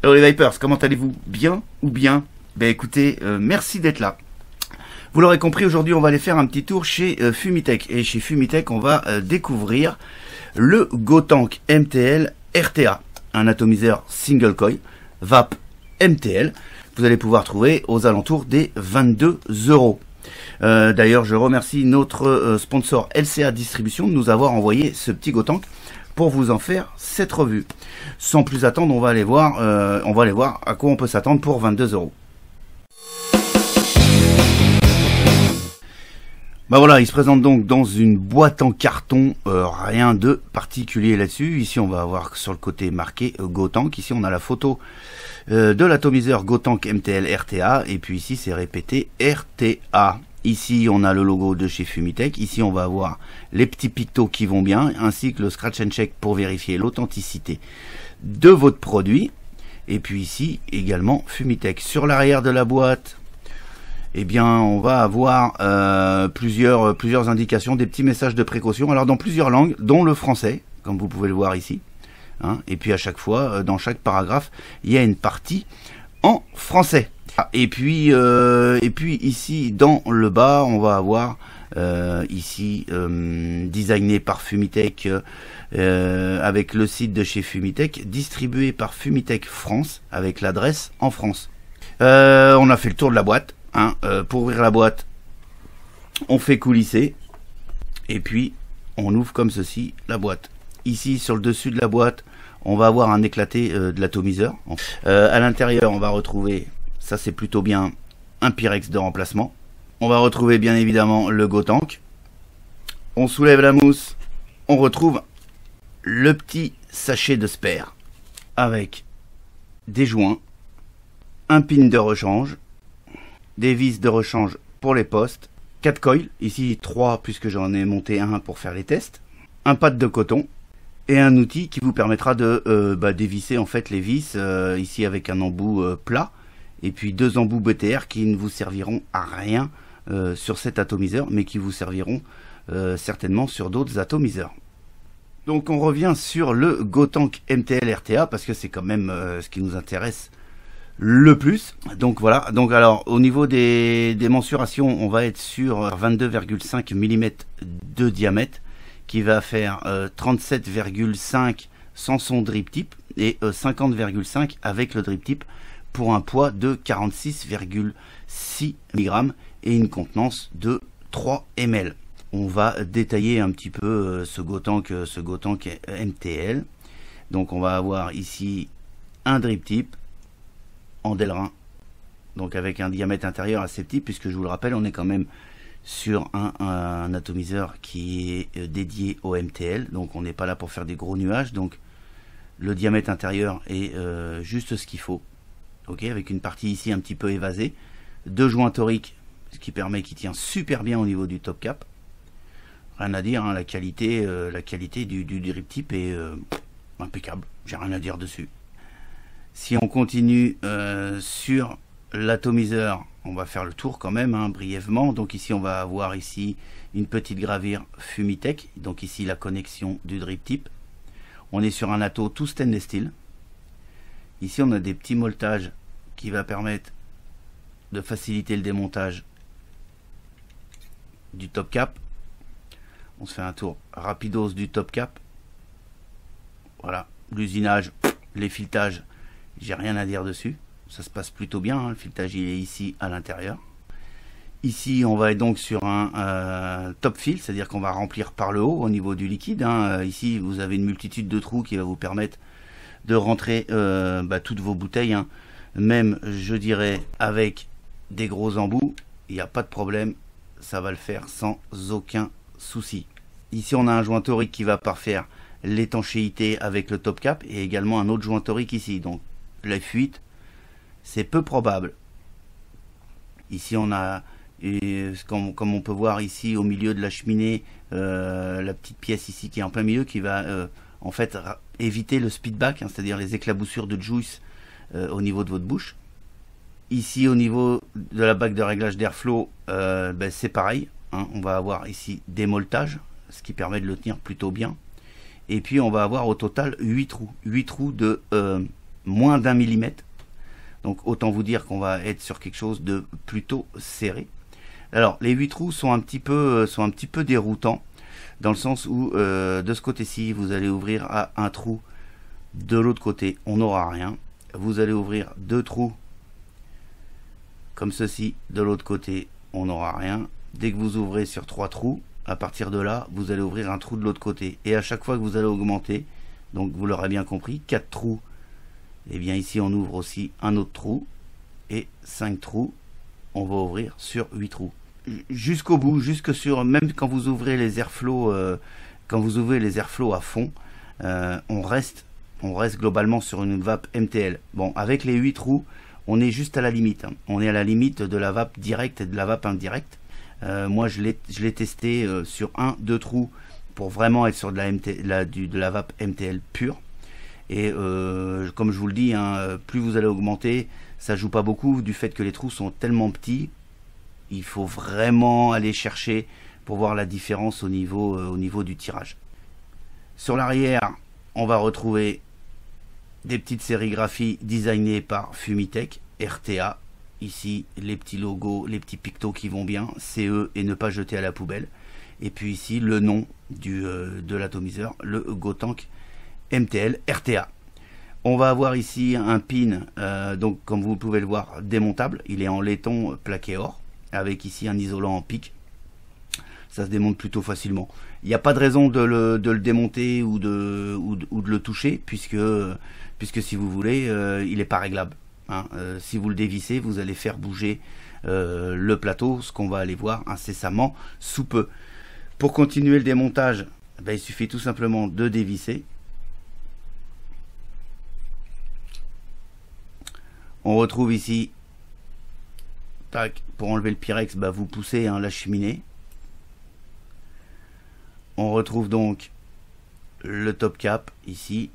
Hello les Vipers, comment allez-vous? Bien ou bien? Ben écoutez, merci d'être là. Vous l'aurez compris, aujourd'hui on va aller faire un petit tour chez Fumitech. Et chez Fumitech, on va découvrir le Gotank MTL RTA, un atomiseur single coil VAP MTL. Vous allez pouvoir trouver aux alentours des 22 €. D'ailleurs, je remercie notre sponsor LCA Distribution de nous avoir envoyé ce petit Gotank pour vous en faire cette revue. Sans plus attendre, on va aller voir à quoi on peut s'attendre pour 22 €. Bah voilà, il se présente donc dans une boîte en carton, rien de particulier là-dessus. Ici, on va avoir sur le côté marqué Gotank. Ici, on a la photo de l'atomiseur Gotank MTL RTA. Et puis ici, c'est répété RTA. Ici, on a le logo de chez Fumitech. Ici, on va avoir les petits pictos qui vont bien, ainsi que le scratch and check pour vérifier l'authenticité de votre produit. Et puis ici, également Fumitech. Sur l'arrière de la boîte, eh bien, on va avoir plusieurs indications, des petits messages de précaution. Alors, dans plusieurs langues, dont le français, comme vous pouvez le voir ici. Hein, et puis, à chaque fois, dans chaque paragraphe, il y a une partie en français. Et puis ici dans le bas, on va avoir ici designé par Fumitech avec le site de chez Fumitech, distribué par Fumitech France avec l'adresse en France. On a fait le tour de la boîte. Hein, pour ouvrir la boîte, on fait coulisser et puis on ouvre comme ceci la boîte. Ici sur le dessus de la boîte, on va avoir un éclaté de l'atomiseur. À l'intérieur, on va retrouver, ça c'est plutôt bien, un Pyrex de remplacement. On va retrouver bien évidemment le Gotank. On soulève la mousse, on retrouve le petit sachet de spare avec des joints, un pin de rechange, des vis de rechange pour les postes, 4 coils, ici 3 puisque j'en ai monté un pour faire les tests, un pad de coton, et un outil qui vous permettra de dévisser en fait les vis ici avec un embout plat et puis 2 embouts BTR qui ne vous serviront à rien sur cet atomiseur mais qui vous serviront certainement sur d'autres atomiseurs. Donc on revient sur le Gotank MTL RTA parce que c'est quand même ce qui nous intéresse le plus. Donc voilà, donc alors au niveau des mensurations, on va être sur 22,5 mm de diamètre qui va faire 37,5 sans son drip tip et 50,5 avec le drip tip pour un poids de 46,6 mg et une contenance de 3 ml. On va détailler un petit peu ce Gotank MTL. Donc on va avoir ici un drip tip en Delrin, donc avec un diamètre intérieur assez petit puisque je vous le rappelle, on est quand même sur un atomiseur qui est dédié au MTL, donc on n'est pas là pour faire des gros nuages, donc le diamètre intérieur est juste ce qu'il faut, ok, avec une partie ici un petit peu évasée, 2 joints toriques, ce qui permet qu'il tient super bien au niveau du top cap, rien à dire, hein, la qualité du drip tip est impeccable, j'ai rien à dire dessus. Si on continue sur l'atomiseur, on va faire le tour quand même, hein, brièvement. Donc ici, on va avoir ici une petite gravure Fumitech. Donc ici, la connexion du drip tip. On est sur un ato tout stainless steel. Ici, on a des petits moltages qui va permettre de faciliter le démontage du top cap. On se fait un tour rapidos du top cap. Voilà, l'usinage, les filettages, j'ai rien à dire dessus. Ça se passe plutôt bien, hein. Le filetage il est ici à l'intérieur. Ici on va être donc sur un top fill, c'est-à-dire qu'on va remplir par le haut au niveau du liquide, hein. Ici vous avez une multitude de trous qui va vous permettre de rentrer toutes vos bouteilles, hein. Même je dirais avec des gros embouts, il n'y a pas de problème, ça va le faire sans aucun souci. Ici on a un joint torique qui va parfaire l'étanchéité avec le top cap et également un autre joint torique ici, donc la fuite c'est peu probable. Ici on a, comme on peut voir ici au milieu de la cheminée, la petite pièce ici qui est en plein milieu qui va en fait éviter le speedback, hein, c'est-à-dire les éclaboussures de juice au niveau de votre bouche. Ici au niveau de la bague de réglage d'airflow, c'est pareil, hein, on va avoir ici des moltages, ce qui permet de le tenir plutôt bien. Et puis on va avoir au total 8 trous de moins d'1 millimètre. Donc autant vous dire qu'on va être sur quelque chose de plutôt serré. Alors les 8 trous sont un petit peu déroutants, dans le sens où de ce côté-ci vous allez ouvrir à un trou, de l'autre côté on n'aura rien. Vous allez ouvrir 2 trous comme ceci, de l'autre côté on n'aura rien. Dès que vous ouvrez sur 3 trous, à partir de là vous allez ouvrir un trou de l'autre côté, et à chaque fois que vous allez augmenter, donc vous l'aurez bien compris, 4 trous, et bien ici on ouvre aussi un autre trou, et 5 trous, on va ouvrir sur 8 trous jusqu'au bout, jusque sur, même quand vous ouvrez les airflows, à fond, on reste globalement sur une vape MTL. Bon, avec les 8 trous, on est juste à la limite, hein. On est à la limite de la vape directe et de la vape indirecte. Moi je l'ai testé sur 2 trous pour vraiment être sur de la vape MTL pure. Et comme je vous le dis, hein, plus vous allez augmenter, ça joue pas beaucoup du fait que les trous sont tellement petits. Il faut vraiment aller chercher pour voir la différence au niveau du tirage. Sur l'arrière, on va retrouver des petites sérigraphies designées par Fumitech, RTA. Ici, les petits logos, les petits pictos qui vont bien, CE et ne pas jeter à la poubelle. Et puis ici, le nom de l'atomiseur, le Gotank MTL RTA. On va avoir ici un pin, donc comme vous pouvez le voir, démontable. Il est en laiton plaqué or, avec ici un isolant en pic. Ça se démonte plutôt facilement. Il n'y a pas de raison de le démonter ou de le toucher, puisque si vous voulez, il n'est pas réglable, hein. Si vous le dévissez, vous allez faire bouger le plateau, ce qu'on va aller voir incessamment sous peu. Pour continuer le démontage, ben, il suffit tout simplement de dévisser. On retrouve ici, tac, pour enlever le Pyrex, bah vous poussez, hein, la cheminée. On retrouve donc le top cap ici,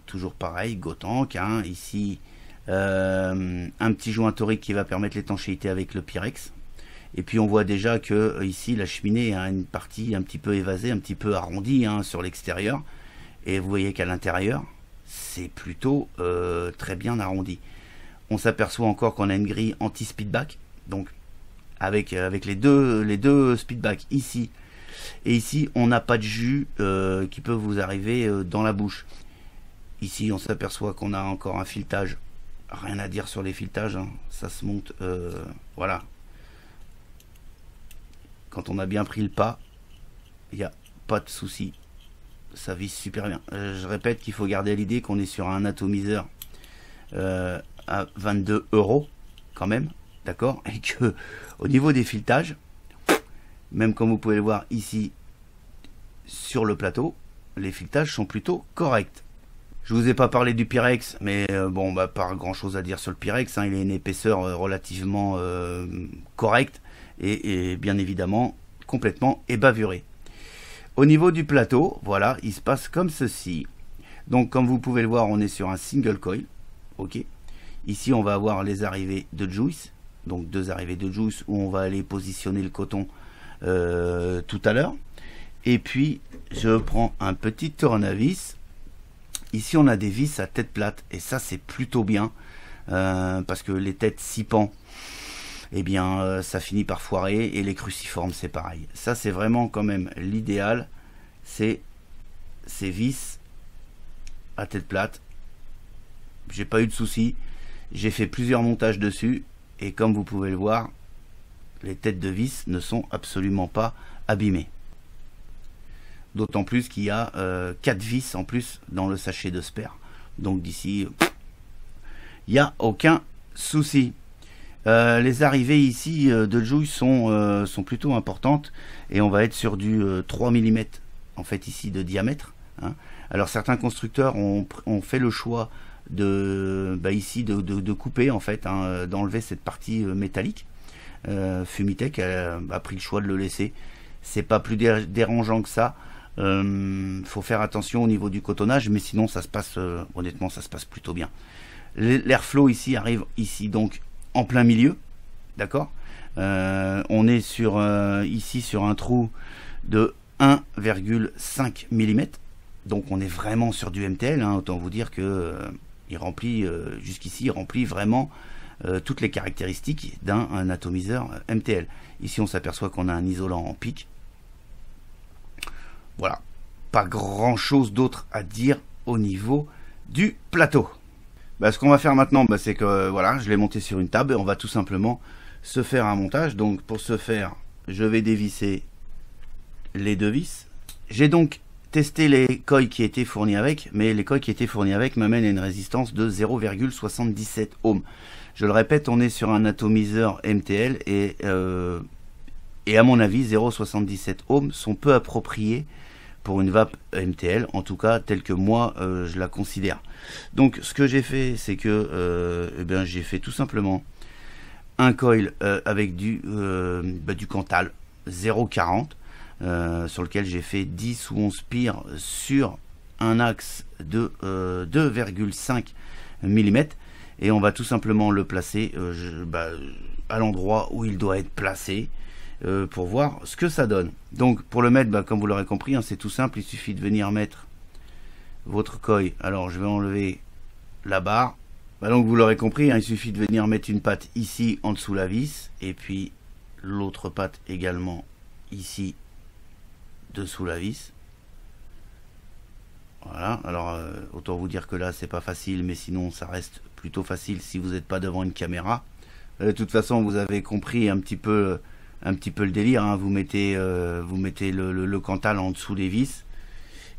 toujours pareil, Gotank, hein, ici un petit joint torique qui va permettre l'étanchéité avec le Pyrex. Et puis on voit déjà que ici la cheminée a une partie un petit peu évasée, un petit peu arrondie, hein, sur l'extérieur. Et vous voyez qu'à l'intérieur, c'est plutôt très bien arrondi. On s'aperçoit encore qu'on a une grille anti-speedback, donc avec les deux speedbacks ici et ici, on n'a pas de jus qui peut vous arriver dans la bouche. Ici, on s'aperçoit qu'on a encore un filetage. Rien à dire sur les filetages, hein. Ça se monte, voilà. Quand on a bien pris le pas, il n'y a pas de souci. Ça visse super bien. Je répète qu'il faut garder l'idée qu'on est sur un atomiseur à 22 € quand même, d'accord, et que au niveau des filetages, même comme vous pouvez le voir ici sur le plateau, les filetages sont plutôt corrects. Je vous ai pas parlé du Pyrex, mais bon, bah, pas grand chose à dire sur le Pyrex, hein. Il a une épaisseur relativement correcte et bien évidemment complètement ébavuré. Au niveau du plateau, voilà, il se passe comme ceci. Donc comme vous pouvez le voir, on est sur un single coil, ok. Ici, on va avoir les arrivées de Juice, donc 2 arrivées de Juice où on va aller positionner le coton tout à l'heure. Et puis, je prends un petit tournevis. Ici, on a des vis à tête plate et ça, c'est plutôt bien parce que les têtes sipant, eh bien, ça finit par foirer, et les cruciformes, c'est pareil. Ça, c'est vraiment quand même l'idéal, c'est ces vis à tête plate. J'ai pas eu de soucis. J'ai fait plusieurs montages dessus et comme vous pouvez le voir, les têtes de vis ne sont absolument pas abîmées. D'autant plus qu'il y a 4 vis en plus dans le sachet de spare. Donc d'ici, il n'y a aucun souci. Les arrivées ici de Juice sont plutôt importantes et on va être sur du 3 mm en fait ici de diamètre, hein. Alors certains constructeurs ont fait le choix de couper en fait, hein, d'enlever cette partie métallique. Fumitech a pris le choix de le laisser. C'est pas plus dérangeant que ça. Faut faire attention au niveau du cotonnage, mais sinon ça se passe honnêtement ça se passe plutôt bien. L'airflow ici arrive ici donc en plein milieu, d'accord. On est sur ici sur un trou de 1,5 mm, donc on est vraiment sur du MTL, hein. Autant vous dire que Il remplit, jusqu'ici, il remplit vraiment toutes les caractéristiques d'un atomiseur MTL. Ici, on s'aperçoit qu'on a un isolant en pic. Voilà. Pas grand chose d'autre à dire au niveau du plateau. Ce qu'on va faire maintenant, c'est que voilà, je l'ai monté sur une table et on va tout simplement se faire un montage. Donc pour ce faire, je vais dévisser les deux vis. J'ai donc testé les coils qui étaient fournis avec, mais les coils qui étaient fournis avec m'amènent à une résistance de 0,77 ohms. Je le répète, on est sur un atomiseur MTL et à mon avis 0,77 ohms sont peu appropriés pour une vape MTL, en tout cas telle que moi je la considère. Donc ce que j'ai fait, c'est que j'ai fait tout simplement un coil avec du Cantal 0,40 sur lequel j'ai fait 10 ou 11 pires sur un axe de 2,5 mm et on va tout simplement le placer à l'endroit où il doit être placé pour voir ce que ça donne. Donc pour le mettre, comme vous l'aurez compris, c'est tout simple, il suffit de venir mettre votre coil. Alors je vais enlever la barre. Donc vous l'aurez compris, il suffit de venir mettre une patte ici en dessous la vis et puis l'autre patte également ici dessous la vis. Voilà, alors autant vous dire que là c'est pas facile, mais sinon ça reste plutôt facile si vous n'êtes pas devant une caméra. De toute façon vous avez compris un petit peu le délire, hein. Vous mettez le Cantal en dessous des vis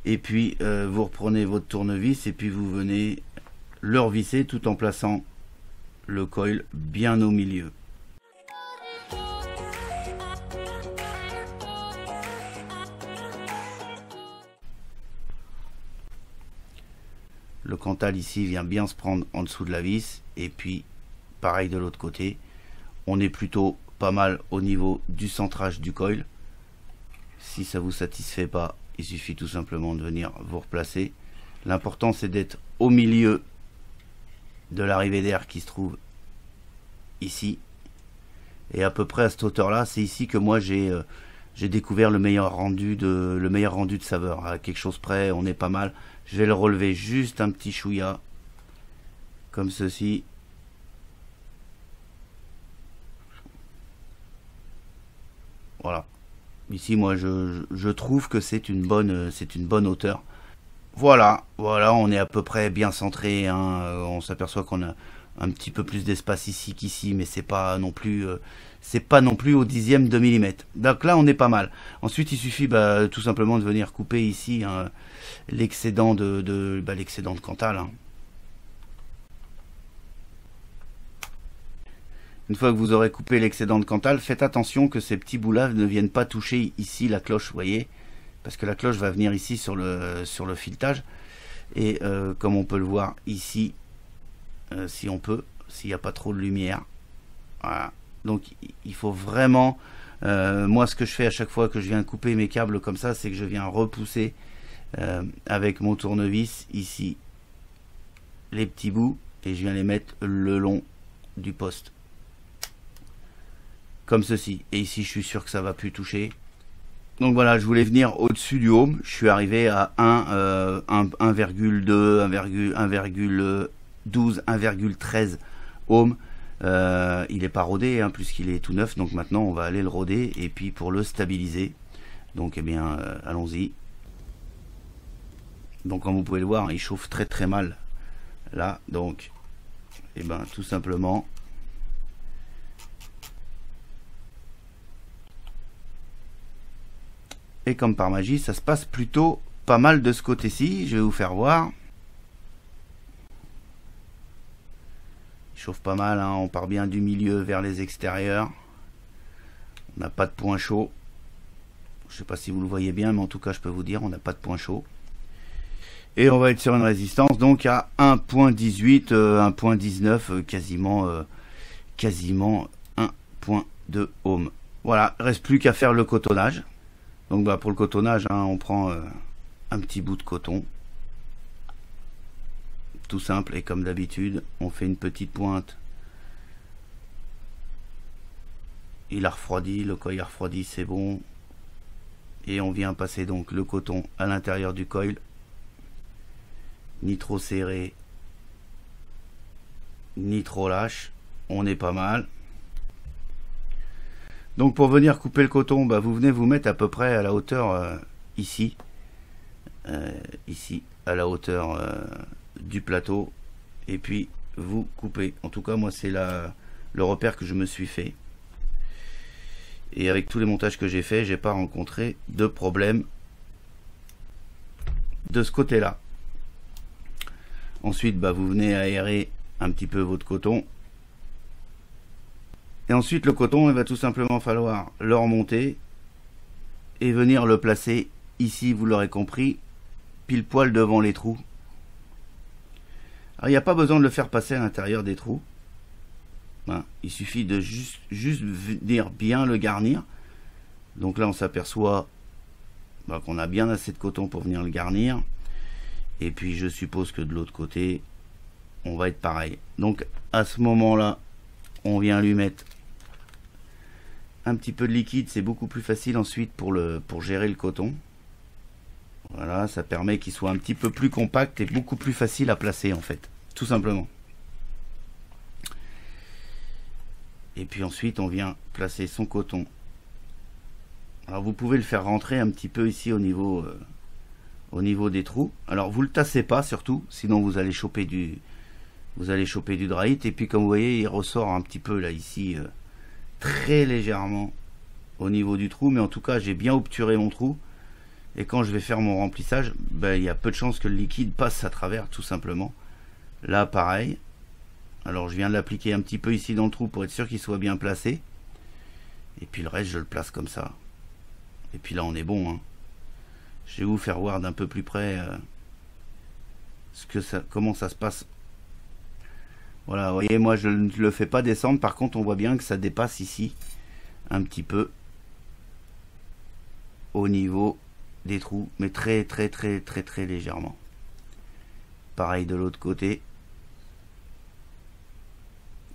et puis vous reprenez votre tournevis et puis vous venez le revisser tout en plaçant le coil bien au milieu. Le Cantal ici vient bien se prendre en dessous de la vis et puis pareil de l'autre côté. On est plutôt pas mal au niveau du centrage du coil. Si ça vous satisfait pas, il suffit tout simplement de venir vous replacer. L'important c'est d'être au milieu de l'arrivée d'air qui se trouve ici et à peu près à cette hauteur là. C'est ici que moi j'ai découvert le meilleur rendu de saveur. À quelque chose près, on est pas mal. Je vais le relever juste un petit chouïa comme ceci. Voilà. Ici, moi, je trouve que c'est une bonne hauteur. Voilà, on est à peu près bien centré, hein. On s'aperçoit qu'on a un petit peu plus d'espace ici qu'ici, mais c'est pas non plus au dixième de millimètre. Donc là, on est pas mal. Ensuite, il suffit tout simplement de venir couper ici hein, l'excédent l'excédent de Cantal. Hein. Une fois que vous aurez coupé l'excédent de Cantal, faites attention que ces petits bouts-là ne viennent pas toucher ici la cloche, vous voyez, parce que la cloche va venir ici sur le filetage. Et comme on peut le voir ici, si on peut, s'il n'y a pas trop de lumière. Voilà. Donc il faut vraiment, moi ce que je fais à chaque fois que je viens couper mes câbles comme ça, c'est que je viens repousser avec mon tournevis ici les petits bouts et je viens les mettre le long du poste. Comme ceci. Et ici je suis sûr que ça va plus toucher. Donc voilà, je voulais venir au-dessus du ohm. Je suis arrivé à 1,2, 1,12, 1,13 ohm. Il n'est pas rodé, hein, puisqu'il est tout neuf. Donc maintenant, on va aller le roder. Et puis pour le stabiliser, donc eh bien, allons-y. Donc comme vous pouvez le voir, il chauffe très très mal. Là, donc, eh ben, tout simplement... Et comme par magie, ça se passe plutôt pas mal de ce côté-ci. Je vais vous faire voir. Il chauffe pas mal, hein. On part bien du milieu vers les extérieurs. On n'a pas de point chaud. Je ne sais pas si vous le voyez bien, mais en tout cas, je peux vous dire, on n'a pas de point chaud. Et on va être sur une résistance donc à 1.18, 1.19, quasiment 1.2 ohm. Voilà, il ne reste plus qu'à faire le cotonnage. Donc pour le cotonnage, hein, on prend un petit bout de coton. Tout simple, et comme d'habitude, on fait une petite pointe. Il a refroidi, le coil a refroidi, c'est bon. Et on vient passer donc le coton à l'intérieur du coil. Ni trop serré, ni trop lâche. On est pas mal. Donc pour venir couper le coton, bah, vous venez vous mettre à peu près à la hauteur ici. Ici, à la hauteur du plateau. Et puis vous coupez. En tout cas, moi, c'est le repère que je me suis fait. Et avec tous les montages que j'ai fait, j'ai pas rencontré de problème de ce côté-là. Ensuite, bah, vous venez aérer un petit peu votre coton. Et ensuite, le coton, il va tout simplement falloir le remonter et venir le placer ici, vous l'aurez compris, pile poil devant les trous. Alors, il n'y a pas besoin de le faire passer à l'intérieur des trous. Ben, il suffit de juste venir bien le garnir. Donc là, on s'aperçoit ben, qu'on a bien assez de coton pour venir le garnir. Et puis, je suppose que de l'autre côté, on va être pareil. Donc, à ce moment-là, on vient lui mettre un petit peu de liquide. C'est beaucoup plus facile ensuite pour gérer le coton. Voilà, ça permet qu'il soit un petit peu plus compact et beaucoup plus facile à placer en fait, tout simplement. Et puis ensuite, on vient placer son coton. Alors vous pouvez le faire rentrer un petit peu ici au niveau des trous. Alors vous le tassez pas surtout, sinon vous allez choper du dryite. Et puis comme vous voyez, il ressort un petit peu là ici, très légèrement au niveau du trou. Mais en tout cas, j'ai bien obturé mon trou. Et quand je vais faire mon remplissage, ben, il y a peu de chances que le liquide passe à travers, tout simplement. Là, pareil. Alors, je viens de l'appliquer un petit peu ici dans le trou pour être sûr qu'il soit bien placé. Et puis le reste, je le place comme ça. Et puis là, on est bon. Hein. Je vais vous faire voir d'un peu plus près comment ça se passe. Voilà, vous voyez, moi, je ne le fais pas descendre. Par contre, on voit bien que ça dépasse ici un petit peu au niveau des trous, mais très légèrement. Pareil de l'autre côté,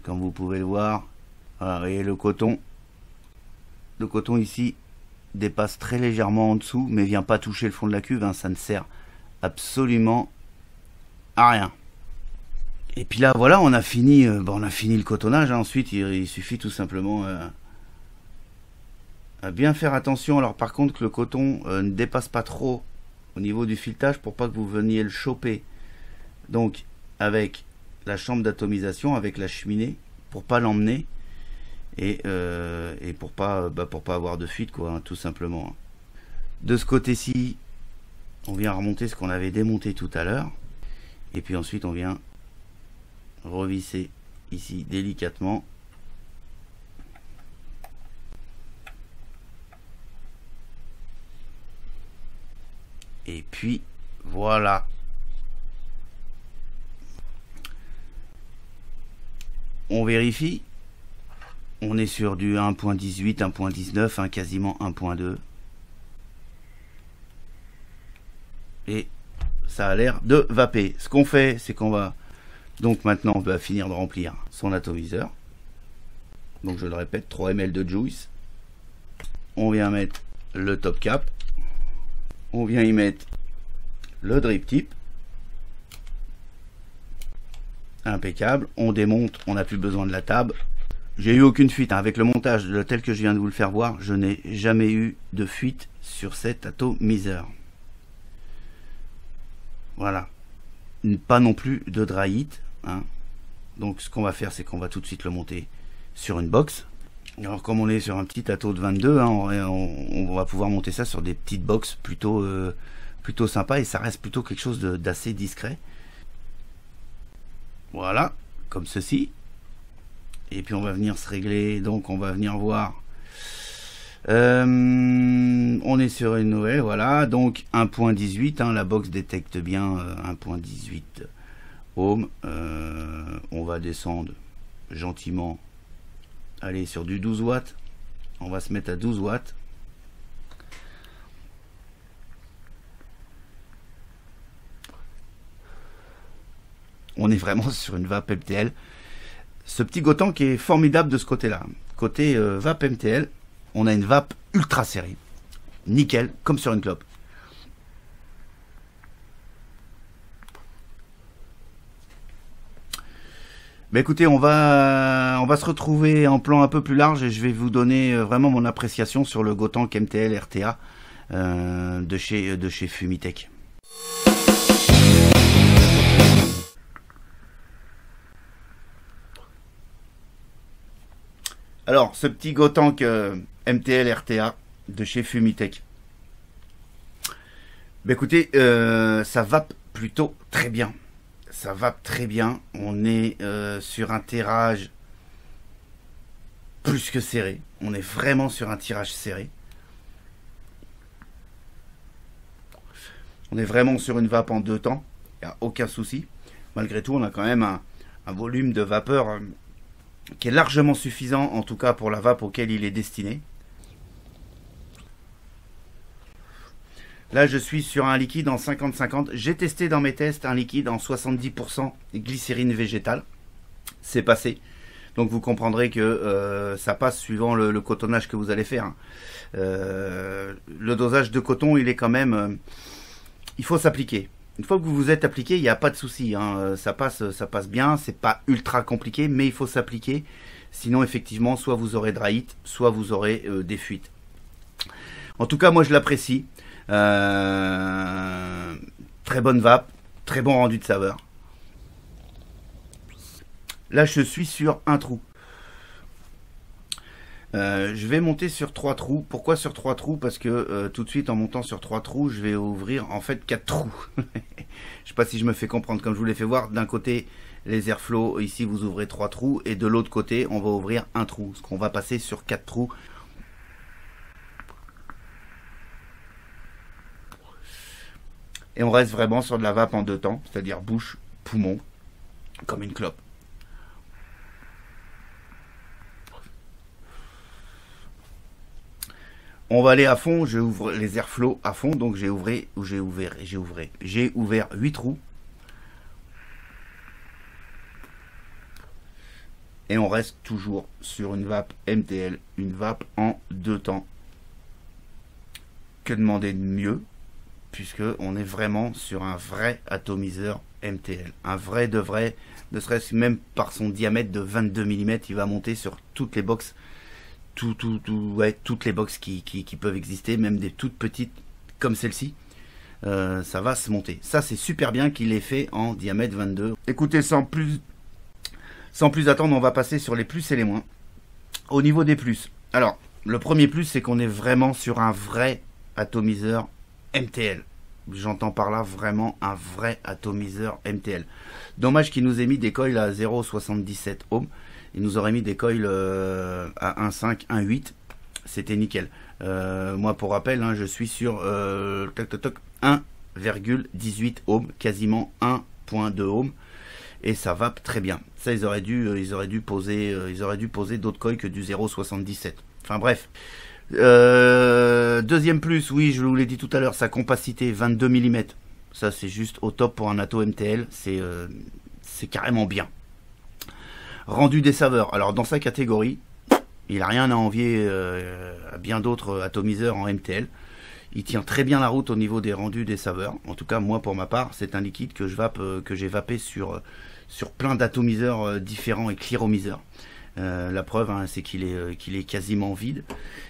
comme vous pouvez le voir. Voilà, vous voyez le coton ici dépasse très légèrement en dessous, mais vient pas toucher le fond de la cuve, hein, ça ne sert absolument à rien. Et puis là voilà, on a fini le cotonnage, hein. Ensuite il suffit tout simplement à bien faire attention. Alors par contre que le coton ne dépasse pas trop au niveau du filetage pour pas que vous veniez le choper. Donc avec la chambre d'atomisation, avec la cheminée, pour pas l'emmener et pour pas avoir de fuite quoi, hein, tout simplement. De ce côté-ci, on vient remonter ce qu'on avait démonté tout à l'heure. Et puis ensuite on vient revisser ici délicatement. Et puis voilà. On vérifie. On est sur du 1.18, 1.19, hein, quasiment 1.2. Et ça a l'air de vaper. Ce qu'on fait, c'est qu'on va... Donc maintenant, on va finir de remplir son atomiseur. Donc je le répète, 3 ml de juice. On vient mettre le top cap. On vient y mettre le drip tip. Impeccable. On démonte, on n'a plus besoin de la table. J'ai eu aucune fuite, hein. Avec le montage tel que je viens de vous le faire voir, je n'ai jamais eu de fuite sur cet atomiseur. Voilà. Pas non plus de dryite, hein. Donc ce qu'on va faire, c'est qu'on va tout de suite le monter sur une box. Alors comme on est sur un petit ato de 22, hein, on va pouvoir monter ça sur des petites box plutôt sympa, et ça reste plutôt quelque chose d'assez discret. Voilà, comme ceci. Et puis on va venir se régler, donc on va venir voir. On est sur une nouvelle, voilà, donc 1.18, hein, la box détecte bien 1.18 ohm. On va descendre gentiment, aller sur du 12 watts. On va se mettre à 12 watts. On est vraiment sur une vape MTL. Ce petit Gotank qui est formidable de ce côté-là. Côté vape MTL, on a une vape ultra serrée. Nickel, comme sur une clope. Bah écoutez, on va se retrouver en plan un peu plus large et je vais vous donner vraiment mon appréciation sur le Gotank MTL RTA de chez Fumitech. Alors, ce petit Gotank MTL RTA de chez Fumitech. Bah écoutez, ça vape plutôt très bien. Ça vape très bien. On est sur un tirage plus que serré. On est vraiment sur un tirage serré. On est vraiment sur une vape en 2 temps. Il n'y a aucun souci. Malgré tout, on a quand même un volume de vapeur qui est largement suffisant, en tout cas pour la vape auquel il est destiné. Là, je suis sur un liquide en 50-50. J'ai testé dans mes tests un liquide en 70% glycérine végétale. C'est passé. Donc vous comprendrez que ça passe suivant le cotonnage que vous allez faire. Le dosage de coton, il est quand même... il faut s'appliquer. Une fois que vous vous êtes appliqué, il n'y a pas de souci. Ça passe bien. C'est pas ultra compliqué, mais il faut s'appliquer. Sinon, effectivement, soit vous aurez dry heat, soit vous aurez des fuites. En tout cas, moi, je l'apprécie. Très bonne vape, très bon rendu de saveur. Là, je suis sur un trou. Je vais monter sur 3 trous. Pourquoi sur 3 trous? Parce que tout de suite, en montant sur 3 trous, je vais ouvrir en fait 4 trous. Je sais pas si je me fais comprendre. Comme je vous l'ai fait voir, d'un côté, les airflow, ici, vous ouvrez 3 trous. Et de l'autre côté, on va ouvrir un trou. Ce qu'on va passer sur 4 trous. Et on reste vraiment sur de la vape en 2 temps, c'est-à-dire bouche, poumon, comme une clope. On va aller à fond, je ouvre les airflow à fond, donc j'ai ouvert 8 trous. Et on reste toujours sur une vape MTL, une vape en 2 temps. Que demander de mieux? Puisque on est vraiment sur un vrai atomiseur MTL, un vrai de vrai, ne serait-ce même par son diamètre de 22 mm, il va monter sur toutes les box, toutes les box qui peuvent exister, même des toutes petites comme celle-ci, ça va se monter. Ça c'est super bien qu'il ait fait en diamètre 22. Écoutez, sans plus attendre, on va passer sur les plus et les moins. Au niveau des plus, alors le premier plus, c'est qu'on est vraiment sur un vrai atomiseur MTL. J'entends par là vraiment un vrai atomiseur MTL. Dommage qu'il nous ait mis des coils à 0,77 ohms. Il nous aurait mis des coils à 1,5, 1,8. C'était nickel. Moi, pour rappel, je suis sur 1,18 ohms, quasiment 1,2 ohms. Et ça vape très bien. Ça, ils auraient dû poser d'autres coils que du 0,77. Enfin bref. Deuxième plus, oui, je vous l'ai dit tout à l'heure, sa compacité 22 mm. Ça, c'est juste au top pour un ato MTL. C'est carrément bien. Rendu des saveurs. Alors, dans sa catégorie, il n'a rien à envier à bien d'autres atomiseurs en MTL. Il tient très bien la route au niveau des rendus des saveurs. En tout cas, moi, pour ma part, c'est un liquide que j'ai vapé sur plein d'atomiseurs différents et clearomiseurs. La preuve, c'est qu'il est quasiment vide.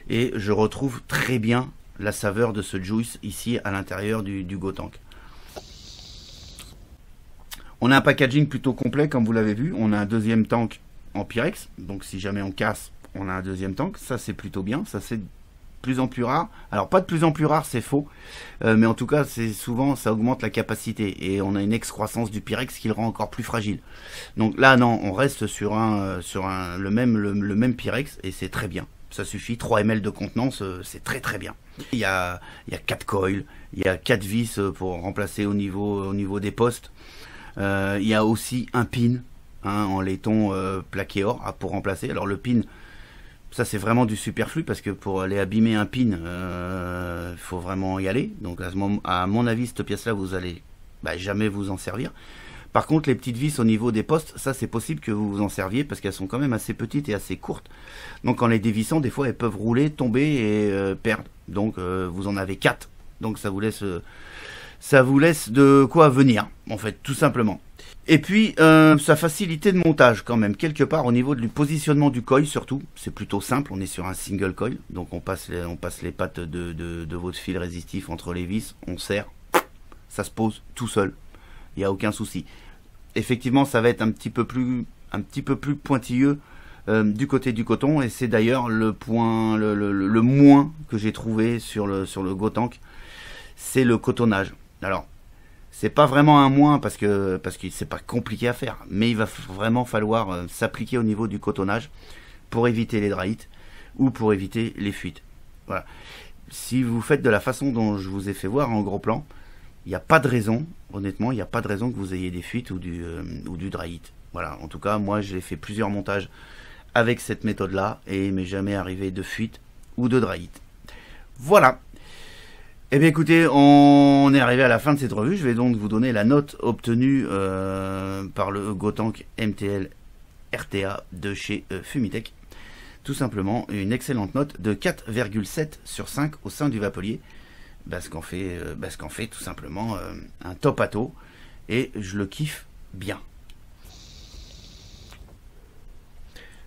Et je retrouve très bien la saveur de ce juice ici à l'intérieur du Gotank. On a un packaging plutôt complet, comme vous l'avez vu. On a un deuxième tank en Pyrex. Donc si jamais on casse, on a un deuxième tank. Ça, c'est plutôt bien. Ça, c'est de plus en plus rare. Alors, pas de plus en plus rare, c'est faux. Mais en tout cas, c'est souvent, ça augmente la capacité. Et on a une excroissance du Pyrex qui le rend encore plus fragile. Donc là, non, on reste sur le même Pyrex. Et c'est très bien. Ça suffit. 3 ml de contenance, c'est très très bien. Il y a 4 coils. Il y a 4 vis pour remplacer au niveau des postes. Il y a aussi un pin en laiton plaqué or pour remplacer. Alors le pin, ça c'est vraiment du superflu parce que pour aller abîmer un pin, faut vraiment y aller. Donc à mon avis, cette pièce-là, vous allez jamais vous en servir. Par contre, les petites vis au niveau des postes, ça c'est possible que vous vous en serviez parce qu'elles sont quand même assez petites et assez courtes. Donc en les dévissant, des fois elles peuvent rouler, tomber et perdre. Donc vous en avez 4. Donc ça vous laisse de quoi venir, en fait, tout simplement. Et puis, sa facilité de montage quand même, quelque part au niveau du positionnement du coil surtout, c'est plutôt simple, on est sur un single coil, donc on passe les pattes de votre fil résistif entre les vis, on serre, ça se pose tout seul, il n'y a aucun souci. Effectivement, ça va être un petit peu plus pointilleux du côté du coton, et c'est d'ailleurs le point, le moins que j'ai trouvé sur le Gotank, c'est le cotonnage. Alors, c'est pas vraiment un moins parce que c'est pas compliqué à faire, mais il va vraiment falloir s'appliquer au niveau du cotonnage pour éviter les dry hits ou pour éviter les fuites. Voilà. Si vous faites de la façon dont je vous ai fait voir en gros plan, il n'y a pas de raison, honnêtement, il n'y a pas de raison que vous ayez des fuites ou du dry hit. Voilà. En tout cas, moi, j'ai fait plusieurs montages avec cette méthode-là et il m'est jamais arrivé de fuite ou de dry hit. Voilà. Eh bien écoutez, on est arrivé à la fin de cette revue. Je vais donc vous donner la note obtenue par le Gotank MTL RTA de chez Fumitech. Tout simplement une excellente note de 4,7 sur 5 au sein du Vapelier. Parce qu'en fait tout simplement un top ato. Et je le kiffe bien.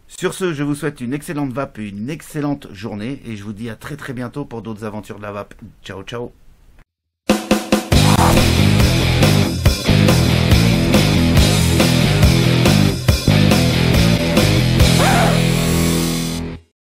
Sur ce, je vous souhaite une excellente vape et une excellente journée. Et je vous dis à très bientôt pour d'autres aventures de la vape. Ciao, ciao.